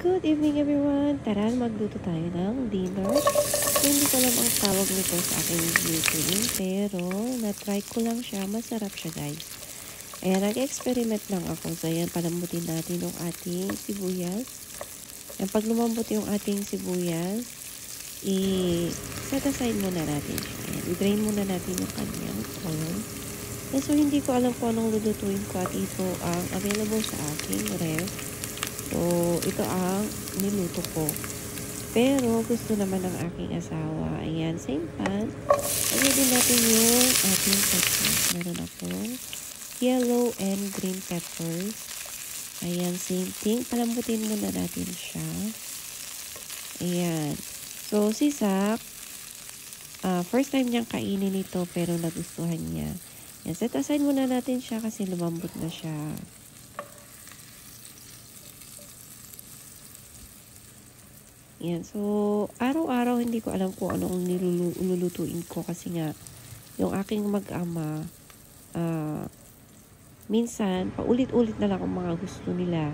Good evening everyone! Tara, magluto tayo ng dinner. So, hindi ko alam ang tawag nito sa aking YouTube, pero na-try ko lang siya. Masarap siya guys. Ayan, nag-experiment lang ako. So, ayan, palambutin natin yung ating sibuyas. Ayan, pag lumambot yung ating sibuyas, i-set aside muna natin siya. Ayan, i-drain muna natin yung kanyang oil. And so, hindi ko alam kung anong lulutuin ko at ito ang available sa aking ref. So, ito ang niluto ko. Pero, gusto naman ng aking asawa. Ayan, same pan. Lagyan din natin yung ating peppers. Meron akong yellow and green peppers. Ayan, same thing. Palambutin muna natin siya. Ayan. So, si Zach, first time niyang kainin ito pero nagustuhan niya. Ayan, set aside muna natin siya kasi lumambot na siya. Yan. So, araw-araw hindi ko alam kung anong nilulutuin ko kasi nga, yung aking mag-ama, minsan, paulit-ulit na lang ang mga gusto nila.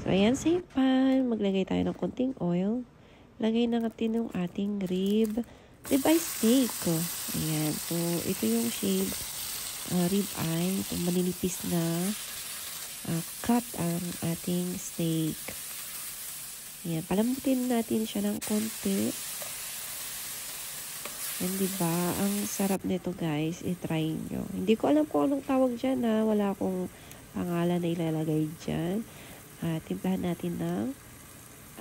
So, ayan, same pan. Maglagay tayo ng konting oil. Lagay na natin yung ating rib-eye steak. Ayan. So, ito yung shade rib-eye. Ito, maninipis na cut ang ating steak. Ayan, palambutin natin siya ng konti. Yan, diba? Ang sarap nito guys. I-try nyo. Hindi ko alam kung anong tawag dyan ha. Wala akong pangalan na ilalagay dyan. Timplahan natin ng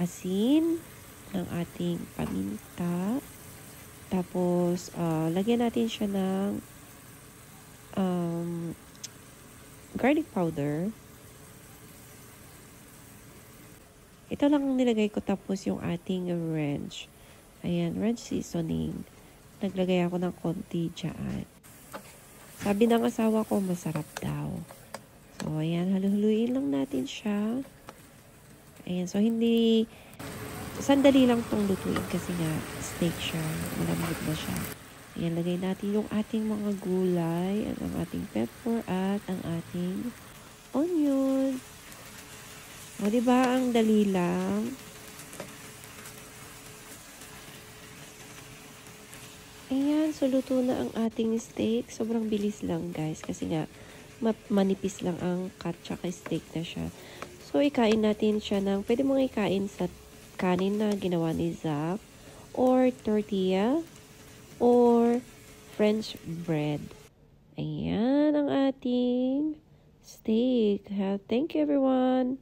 asin, ng ating paminta. Tapos, lagyan natin siya ng garlic powder. Ito lang ang nilagay ko tapos yung ating ranch. Ayan, ranch seasoning. Naglagay ako ng konti dyan. Sabi ng asawa ko, masarap daw. So, ayan, haluhuluin lang natin siya. Ayan, so hindi, sandali lang itong lutuin kasi nga steak siya. Malambot na siya. Ayan, lagay natin yung ating mga gulay, ang ating pepper at ang ating onion. O, diba? Ang dali lang. Ayan, so luto na ang ating steak. Sobrang bilis lang, guys. Kasi nga, manipis lang ang cut tsaka steak na siya. So, ikain natin siya ng, pwede mong ikain sa kanin na ginawa ni Zach, or tortilla, or French bread. Ayan ang ating steak. Thank you, everyone.